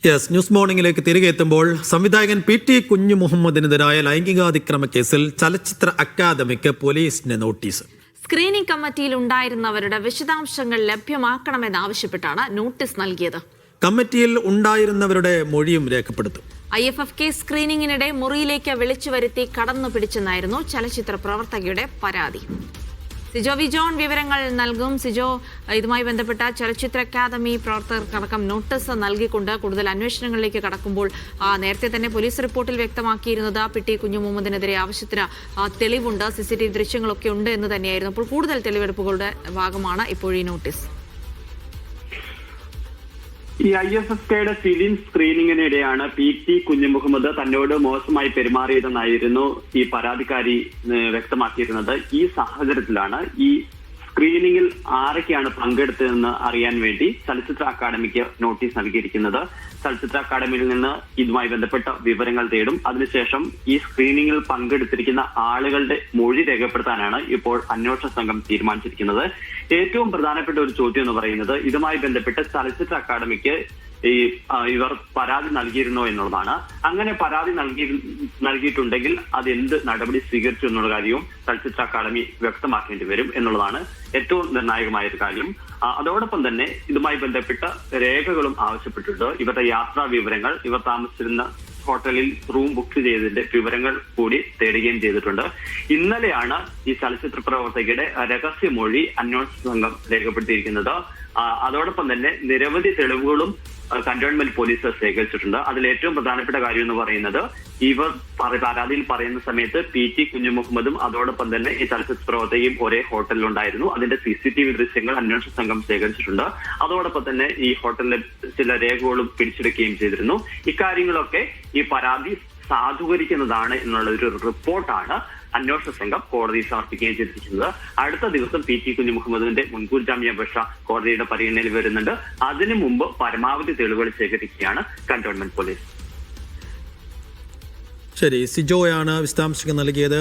Yes news മോർണിംഗിലേക്ക് തിരികെ എത്തുമ്പോൾ സംവിധായകൻ പി.ടി. കുഞ്ഞു മുഹമ്മദിനെതിരായ ലൈംഗികാതിക്രമ കേസിൽ ചലച്ചിത്ര അക്കാദമിക്ക് പോലീസിന് നോട്ടീസ്. സ്ക്രീനിംഗ് കമ്മിറ്റിയിൽ ഉണ്ടായിരുന്നവരുടെ വിശദാംശങ്ങൾ ലഭ്യമാക്കണമെന്നാവശ്യപ്പെട്ടാണ് നോട്ടീസ് നൽകിയത്. കമ്മിറ്റിയിൽ ഉണ്ടായിരുന്നവരുടെ മൊഴിയും രേഖപ്പെടുത്തും. IFFK സ്ക്രീനിംഗിനിടെ മുറിയിലേക്ക് വിളിച്ചു വരുത്തി കടന്നു പിടിച്ചെന്നായിരുന്നു ചലച്ചിത്ര പ്രവർത്തകയുടെ പരാതി. സിജോ വി ജോൺ വിവരങ്ങൾ നൽകും. സിജോ, ഇതുമായി ബന്ധപ്പെട്ട ചലച്ചിത്ര അക്കാദമി പ്രവർത്തകർക്കടക്കം നോട്ടീസ് നൽകിക്കൊണ്ട് കൂടുതൽ അന്വേഷണങ്ങളിലേക്ക് കടക്കുമ്പോൾ നേരത്തെ തന്നെ പോലീസ് റിപ്പോർട്ടിൽ വ്യക്തമാക്കിയിരുന്നത് പി.ടി. കുഞ്ഞു മുഹമ്മദിനെതിരെ ആവശ്യത്തിന് തെളിവുണ്ട്, CCTV ദൃശ്യങ്ങളൊക്കെ ഉണ്ട് എന്ന് തന്നെയായിരുന്നു. അപ്പോൾ കൂടുതൽ തെളിവെടുപ്പുകളുടെ ഭാഗമാണ് ഇപ്പോൾ ഈ നോട്ടീസ്. ഈ IFFKയുടെ ഫിലിം സ്ക്രീനിങ്ങിനിടെയാണ് പി.ടി. കുഞ്ഞു മുഹമ്മദ് തന്നോട് മോശമായി പെരുമാറിയതെന്നായിരുന്നു ഈ പരാതിക്കാരി വ്യക്തമാക്കിയിരുന്നത്. ഈ സാഹചര്യത്തിലാണ് ഈ സ്ക്രീനിങ്ങിൽ ആരൊക്കെയാണ് പങ്കെടുത്തതെന്ന് അറിയാൻ വേണ്ടി ചലച്ചിത്ര അക്കാദമിക്ക് നോട്ടീസ് നൽകിയിരിക്കുന്നത്. ചലച്ചിത്ര അക്കാദമിയിൽ നിന്ന് ഇതുമായി ബന്ധപ്പെട്ട വിവരങ്ങൾ തേടും. അതിനുശേഷം ഈ സ്ക്രീനിങ്ങിൽ പങ്കെടുത്തിരിക്കുന്ന ആളുകളുടെ മൊഴി രേഖപ്പെടുത്താനാണ് ഇപ്പോൾ അന്വേഷണ സംഘം തീരുമാനിച്ചിരിക്കുന്നത്. ഏറ്റവും പ്രധാനപ്പെട്ട ഒരു ചോദ്യം എന്ന് പറയുന്നത് ഇതുമായി ബന്ധപ്പെട്ട് ചലച്ചിത്ര അക്കാദമിക്ക് ഇവർ പരാതി നൽകിയിരുന്നോ എന്നുള്ളതാണ്. അങ്ങനെ പരാതി നൽകിയിട്ടുണ്ടെങ്കിൽ അത് എന്ത് നടപടി സ്വീകരിച്ചു എന്നുള്ള കാര്യവും ചലച്ചിത്ര അക്കാദമി വ്യക്തമാക്കേണ്ടി വരും എന്നുള്ളതാണ് ഏറ്റവും നിർണായകമായ ഒരു കാര്യം. അതോടൊപ്പം തന്നെ ഇതുമായി ബന്ധപ്പെട്ട രേഖകളും ആവശ്യപ്പെട്ടിട്ടുണ്ട്. ഇവരുടെ യാത്രാ വിവരങ്ങൾ, ഇവർ താമസിച്ചിരുന്ന ഹോട്ടലിൽ റൂം ബുക്ക് ചെയ്തതിന്റെ വിവരങ്ങൾ കൂടി തേടുകയും ചെയ്തിട്ടുണ്ട്. ഇന്നലെയാണ് ഈ ചലച്ചിത്ര പ്രവർത്തകയുടെ രഹസ്യമൊഴി അന്വേഷണ സംഘം രേഖപ്പെടുത്തിയിരിക്കുന്നത്. അതോടൊപ്പം തന്നെ നിരവധി തെളിവുകളും കന്റോൺമെന്റ് പോലീസ് ശേഖരിച്ചിട്ടുണ്ട്. അതിൽ ഏറ്റവും പ്രധാനപ്പെട്ട കാര്യം എന്ന് പറയുന്നത് ഇവർ പരാതിയിൽ പറയുന്ന സമയത്ത് പി.ടി. കുഞ്ഞു മുഹമ്മദും അതോടൊപ്പം തന്നെ ഈ ചലച്ചിത്ര പ്രവർത്തകയും ഒരേ ഹോട്ടലിലുണ്ടായിരുന്നു. അതിന്റെ CCTV ദൃശ്യങ്ങൾ അന്വേഷണ സംഘം ശേഖരിച്ചിട്ടുണ്ട്. അതോടൊപ്പം തന്നെ ഈ ഹോട്ടലിലെ ചില രേഖകളും പിടിച്ചെടുക്കുകയും ചെയ്തിരുന്നു. ഇക്കാര്യങ്ങളൊക്കെ ഈ പരാതി സാധൂകരിക്കുന്നതാണ് എന്നുള്ള ഒരു റിപ്പോർട്ടാണ് അന്വേഷണ സംഘം കോടതിയിൽ സമർപ്പിക്കുകയും ചെയ്തിരിക്കുന്നത്. അടുത്ത ദിവസം പി.ടി. കുഞ്ഞു മുഹമ്മദിന്റെ മുൻകൂർ ജാമ്യാപേക്ഷ കോടതിയുടെ പരിഗണനയിൽ വരുന്നുണ്ട്. അതിനു മുമ്പ് പരമാവധി തെളിവുകൾ ശേഖരിക്കുകയാണ് കന്റോൺമെന്റ് പോലീസ്. ശരി, സിജോയാണ് വിശദാംശങ്ങൾ നൽകിയത്.